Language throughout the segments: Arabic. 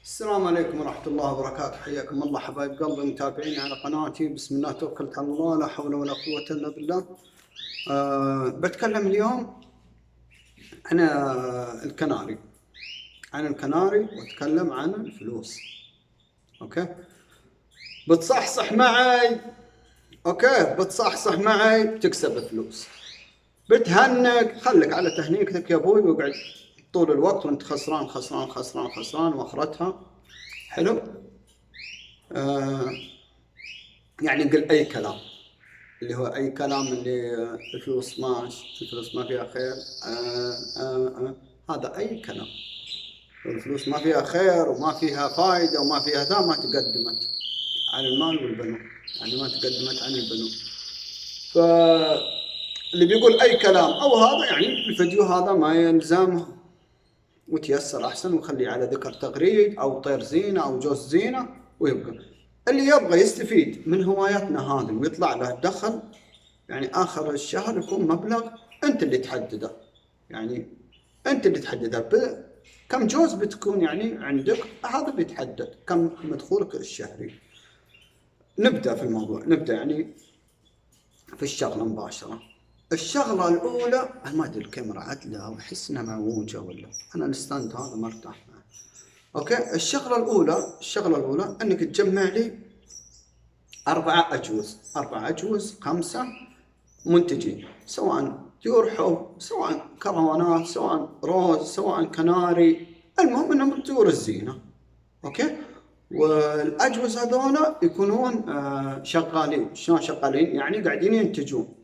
السلام عليكم ورحمة الله وبركاته، حياكم الله حبايب قلبي متابعين على قناتي. بسم الله توكلت على الله، لا حول ولا قوة إلا بالله. بتكلم اليوم عن الكناري، واتكلم عن الفلوس. اوكي، بتصحصح معي. بتكسب فلوس، بتهنق، خليك على تهنيكتك يا ابوي، واقعد طول الوقت وانت خسران خسران خسران خسران، واخرتها حلو. يعني قل اي كلام، اللي هو اي كلام، اللي الفلوس ما فيها خير. هذا اي كلام. الفلوس ما فيها خير وما فيها فائدة وما فيها ذا، ما تقدمت عن المال والبنون، يعني ما تقدمت عن البنون. فاللي بيقول اي كلام او هذا، يعني الفيديو هذا ما يلزمه، وتيسر احسن وخليه على ذكر تغريد او طير زينة او جوز زينة ويبقى. اللي يبغى يستفيد من هوايتنا هذه ويطلع له دخل، يعني آخر الشهر يكون مبلغ أنت اللي تحدده، يعني أنت اللي تحدده كم جوز بتكون يعني عندك، هذا بيتحدد كم مدخولك الشهري. نبدأ في الموضوع، نبدأ يعني في الشغلة مباشرة. الشغلة الأولى، أنا ما أدري الكاميرا عدلة أو أحس إنها معوجة، ولا أنا الستاند هذا ما ارتاح معه. أوكي، الشغلة الأولى أنك تجمع لي 4 أجوز 5 منتجين، سواء طيور حب، سواء كروانات، سواء روز، سواء كناري، المهم انهم طيور الزينة. اوكي، والاجوز هذولا يكونون شغالين. شلون شغالين؟ يعني قاعدين ينتجون.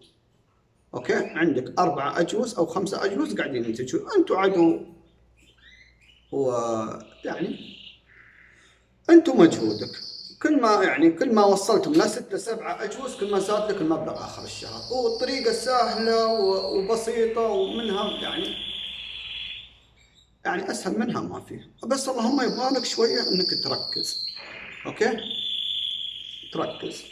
اوكي، عندك 4 أجوز او 5 أجوز قاعدين ينتجون، انتوا عدو، ويعني انتوا مجهودك كل ما وصلتم ل 6 7 أجوز، كل ما زاد لك المبلغ اخر الشهر. والطريقه سهله وبسيطه، ومنها يعني اسهل منها ما فيه، بس اللهم يبغى لك شويه انك تركز. اوكي، تركز.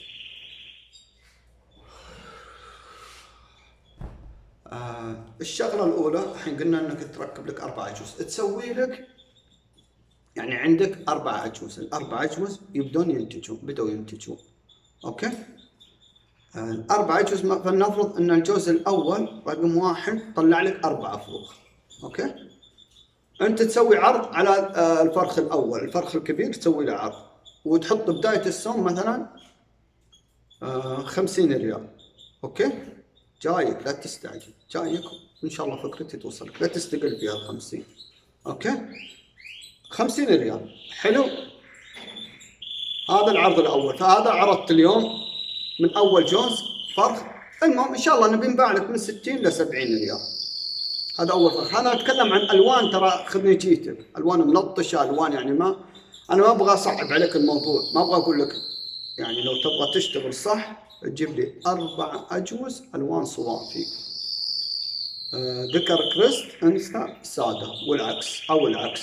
الشغله الاولى الحين قلنا انك تركب لك 4 أجوز، تسوي لك يعني عندك 4 أجوز، ال4 أجوز بدوا ينتجون. اوكي، ال4 أجوز، فلنفرض ان الجوز الاول رقم 1 طلع لك 4 فروخ. اوكي، انت تسوي عرض على الفرخ الاول، الفرخ الكبير تسوي له عرض، وتحط بداية السوم مثلا 50 ريال. اوكي، جايك، لا تستعجل، جايك ان شاء الله فكرتي توصلك، لا تستقل فيها ال50. اوكي، 50 ريال حلو. هذا العرض الاول، فهذا عرضت اليوم من اول جوز فرخ. المهم ان شاء الله نبي نباع لك من 60 ل 70 ريال. هذا اول فرخ. انا اتكلم عن الوان، ترى خذني جيتك، الوان ملطشه، الوان يعني انا ما ابغى اصعب عليك الموضوع، ما ابغى اقول لك يعني لو تبغى تشتغل صح تجيب لي 4 أجوز الوان صوافي، ذكر كريست انثى ساده، والعكس او العكس.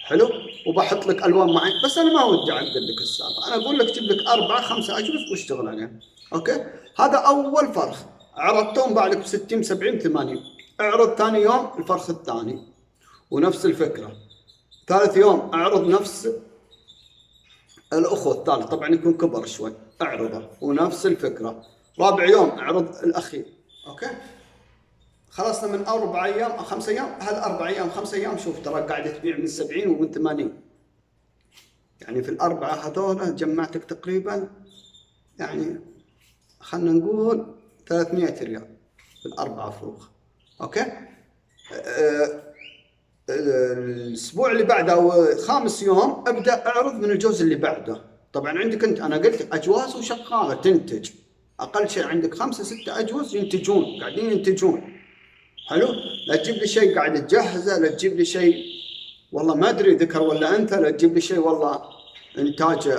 حلو، وبحط لك الوان معي، بس انا ما ودي اعقد لك السالفه، انا اقول لك جيب لك 4 5 أجوز واشتغل عليهم. اوكي، هذا اول فرخ عرضتهم، باع لك ب 60 70 80. اعرض ثاني يوم الفرخ الثاني ونفس الفكره. ثالث يوم اعرض نفس الاخو الثالث، طبعا يكون كبر شوي، اعرضه ونفس الفكره. رابع يوم اعرض الاخير. اوكي، خلصنا من 4 أيام أو 5 أيام. هال4 أيام 5 أيام شوف ترى قاعدة تبيع من 70 ومن 80، يعني في الأربعة هذول جمعتك تقريبا، يعني خلنا نقول 300 ريال في ال4 فروخ. اوكي، الاسبوع اللي بعده او 5 يوم ابدا اعرض من الجوز اللي بعده. طبعا عندك انت، انا قلت اجواز وشغاله تنتج، اقل شيء عندك 5 6 أجوز ينتجون، قاعدين ينتجون. حلو، لا تجيب لي شيء قاعد تجهزه، لا تجيب لي شيء والله ما ادري ذكر ولا انثى، لا تجيب لي شيء والله انتاج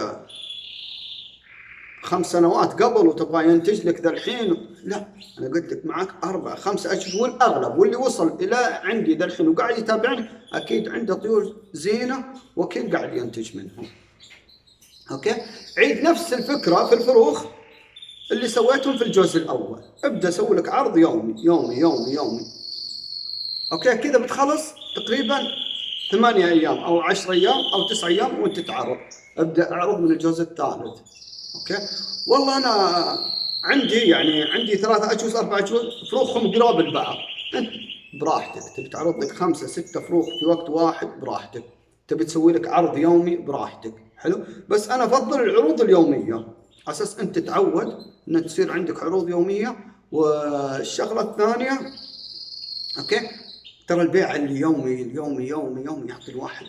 5 سنوات قبل وتبغى ينتج لك ذا الحين. لا، انا قلت لك معك 4 5 أجوز، والاغلب واللي وصل الى عندي ذا الحين وقاعد يتابعني اكيد عنده طيور زينه، واكيد قاعد ينتج منهم. اوكي، عيد نفس الفكره في الفروخ اللي سويتهم في الجزء الاول، ابدا سوي لك عرض يومي يومي يومي يومي. اوكي، كذا بتخلص تقريبا 8 ايام او 10 ايام او 9 ايام وانت تعرض. ابدا اعرض من الجزء الثالث. اوكي. والله انا عندي 3 اجوز 4 اجوز فروخهم قراب البعض. انت براحتك، تبي تعرض لك 5 6 فروخ في وقت واحد براحتك، تبي تسوي لك عرض يومي براحتك. حلو. بس انا افضل العروض اليوميه على اساس انت تتعود ان تصير عندك عروض يوميه. والشغله الثانيه، اوكي، ترى البيع اليومي يعطي الواحد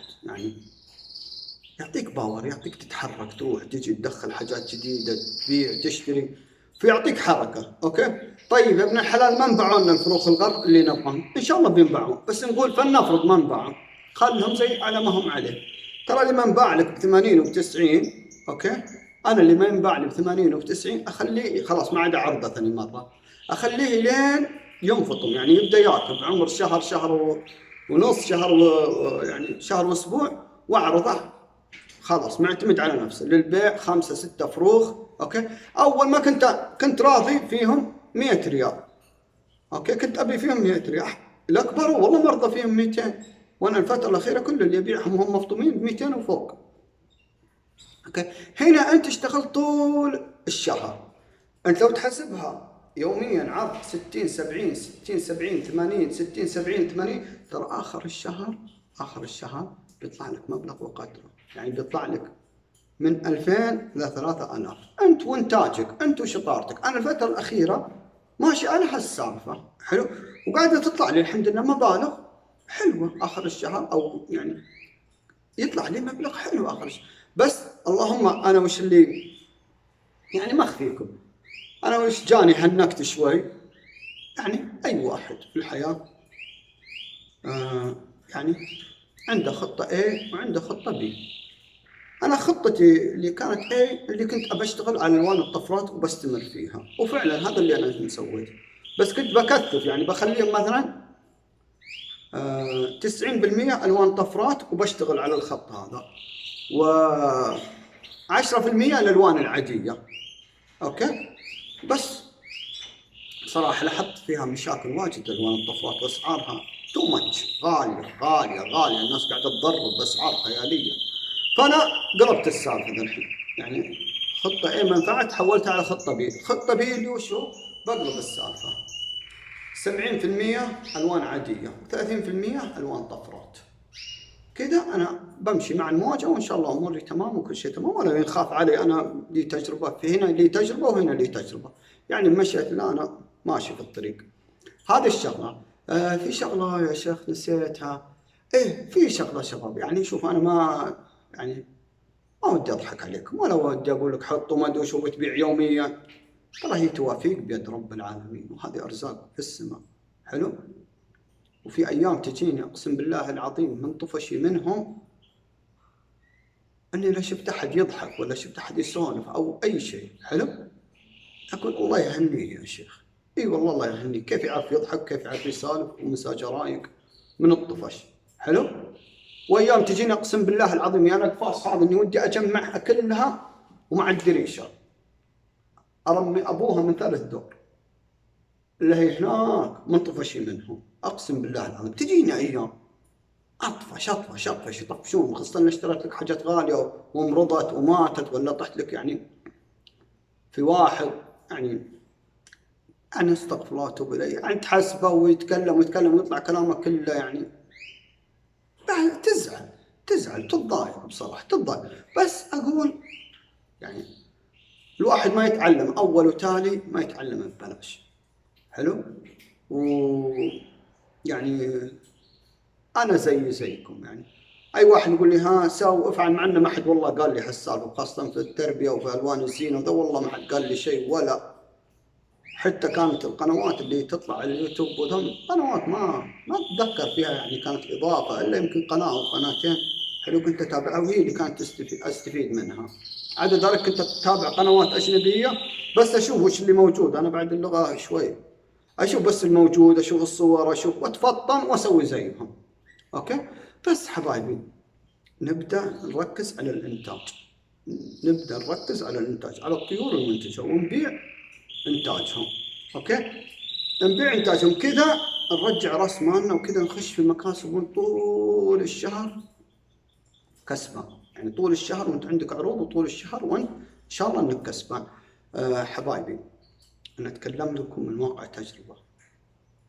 يعطيك باور، يعطيك تتحرك، تروح تجي تدخل حاجات جديده، تبيع تشتري، فيعطيك حركه. اوكي. طيب يا ابن الحلال، ما انباعوا لنا الفروخ الغر اللي نبغاهم، ان شاء الله بينباعوا، بس نقول فلنفرض ما انباعوا، خلهم زي على ما هم عليه. ترى اللي ما انباع لك ب 80 وب 90، اوكي، انا اللي ما ينباع لي ب 80 وب 90 اخليه خلاص ما عاد عرضه ثاني مره، اخليه لين ينفطم، يعني يبدا ياكل بعمر شهر ونص، شهر واسبوع، واعرضه خلاص معتمد على نفسه للبيع 5 6 فروخ. اوكي. اول ما كنت راضي فيهم 100 ريال. اوكي. كنت ابي فيهم 100 ريال. الاكبر والله مرضى فيهم 200، وانا الفتره الاخيره كل اللي يبيعهم هم مفطومين ب 200 وفوق. اوكي. هنا انت اشتغلت طول الشهر، انت لو تحسبها يوميا عرض 60 70 60 70 80 60 70 80، ترى اخر الشهر بيطلع لك مبلغ وقدره، يعني بيطلع لك من 2000 ل 3000 انت وانتاجك، انت وشطارتك. انا الفتره الاخيره ماشي على هالسالفه. حلو. وقاعده تطلع لي الحمد لله مبالغ حلوه اخر الشهر، او يعني يطلع لي مبلغ حلو اخر الشهر. بس اللهم انا وش اللي يعني ما اخفيكم، انا وش جاني هنكت شوي. يعني اي واحد في الحياه يعني عنده خطه A وعنده خطه B. انا خطتي اللي كانت A اللي كنت ابى اشتغل على الوان الطفرات وبستمر فيها، وفعلا هذا اللي انا سويته. بس كنت بكثف، يعني بخليهم مثلا 90% الوان طفرات وبشتغل على الخط هذا، و 10% الالوان العاديه. اوكي. بس صراحه لاحظت فيها مشاكل واجد الوان الطفرات، واسعارها تو ماتش، غاليه، الناس قاعده تضرب باسعار خياليه. فانا قلبت السالفه ذا الحين، يعني خطه A ما نفعت حولتها على خطه B. خطه B اللي وشو؟ بقلب السالفه 70% الوان عاديه و30% الوان طفرات. كذا انا بمشي مع المواجهه، وان شاء الله اموري تمام وكل شيء تمام، ولا يخاف علي. انا لي تجربه في هنا، لي تجربه وهنا لي تجربه، يعني مشيت لا انا ماشي في الطريق. هذه الشغله. في شغله يا شيخ نسيتها. في شغله شباب، يعني شوف انا ما ودي اضحك عليكم، ولا ودي اقول لك حطوا ما ادري وش وتبيع يوميا. ترى هي توافيق بيد رب العالمين، وهذه ارزاق في السماء. حلو. وفي ايام تجيني اقسم بالله العظيم من طفشي منهم، اني لا شفت احد يضحك ولا شفت احد يسولف او اي شيء. حلو. اقول الله يهنيه يا شيخ. اي والله الله يهنيه، كيف يعرف يضحك، كيف يعرف يسولف ومساجه رايق من الطفش. حلو. وايام تجيني اقسم بالله العظيم يا الاقفاص هذا اني ودي اجمعها كلها ومع الدريشه ارمي ابوها من 3 دور اللي هي هناك من طفشي منهم. اقسم بالله العظيم تجيني ايام اطفش يطفشون، خاصه ان اشتريت لك حاجات غاليه ومرضت وماتت ولا طحت لك يعني في واحد يعني استغفر الله واتوب اليه، يعني تحسبه ويتكلم ويطلع كلامه كله يعني تزعل تتضايق بصراحه تتضايق. بس اقول يعني الواحد ما يتعلم اول وتالي ما يتعلم ببلاش. حلو. ويعني انا زيكم، يعني اي واحد يقول لي ها ساو افعل، مع انه ما حد والله قال لي هالسالفه، خاصه في التربيه وفي الوان الزينه وذا، والله ما حد قال لي شيء. ولا حتى كانت القنوات اللي تطلع على اليوتيوب وذم قنوات ما اتذكر فيها يعني كانت اضافه، الا يمكن قناه او قناتين حلو كنت اتابعها، وهي اللي كانت استفيد منها. عدا ذلك كنت اتابع قنوات اجنبيه بس اشوف وش اللي موجود. انا بعد اللغه شوي اشوف بس الموجود، اشوف الصور، اشوف واتفطن واسوي زيهم. اوكي. بس حبايبي نبدا نركز على الانتاج، على الطيور المنتجه ونبيع انتاجهم. اوكي. نبيع انتاجهم كذا نرجع راس مالنا وكذا نخش في المكاسب طول الشهر كسبان. يعني طول الشهر وانت عندك عروض، وطول الشهر وانت ان شاء الله انك كسبان. حبايبي انا اتكلم لكم من واقع تجربة.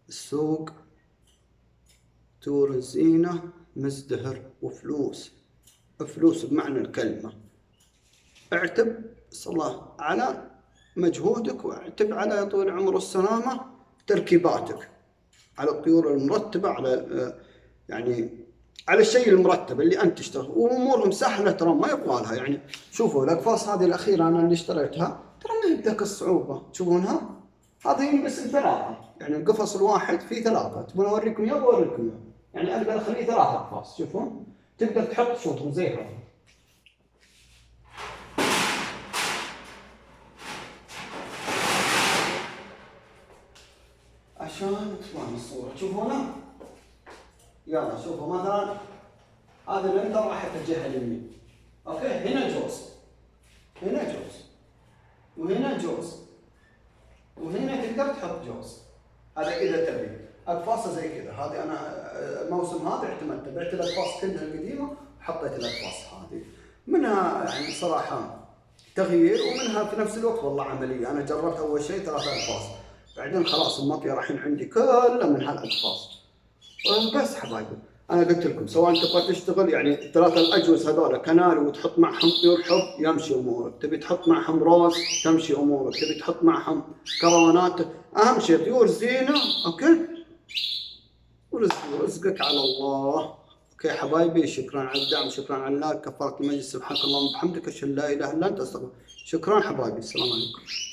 السوق تور الزينة مزدهر، وفلوس فلوس بمعنى الكلمة. اعتب صلاة على مجهودك، واعتب على يا طويل العمر والسلامة تركيباتك، على الطيور المرتبة، على يعني على الشيء المرتب اللي انت تشتغل، وامورهم سهله ترى ما يقوالها. يعني شوفوا الاقفاص هذه الاخيره انا اللي اشتريتها ترى ما يبدك الصعوبه، تشوفونها هذه بس ثلاثه، يعني القفص الواحد فيه ثلاثه. تبون اوريكم اياه بوريكم اياه، يعني اقدر اخليه ثلاثه اقفاص. شوفون تقدر تحط شوفوا زي هذا عشان تبان الصوره. تشوفونها يلا شوفوا مثلا هذا الانتر راح الجهه اليمين، اوكي هنا جوز، هنا جوز، وهنا جوز، وهنا تقدر تحط جوز. هذا اذا تبي اقفاصه زي كذا. هذه انا الموسم هذا اعتمدت، بعت الاقفاص كلها القديمه وحطيت الاقفاص هذه. منها يعني صراحه تغيير، ومنها في نفس الوقت والله عمليه. انا جربت اول شيء 3 اقفاص، بعدين خلاص المطيه رايحين عندي كلها من هالاقفاص. بس حبايبي انا قلت لكم سواء تبغى تشتغل يعني 3 الاجوز هذول كناري وتحط معهم طيور حب يمشي امورك، تبي تحط معهم روز تمشي امورك، تبي تحط معهم كروانات، اهم شيء طيور زينه. اوكي ورزقك على الله. اوكي حبايبي شكرا على الدعم، شكرا على اللايك، كفارة المجلس، سبحانك اللهم وبحمدك اشهد ان لا اله الا انت استغفرك. شكرا حبايبي، السلام عليكم.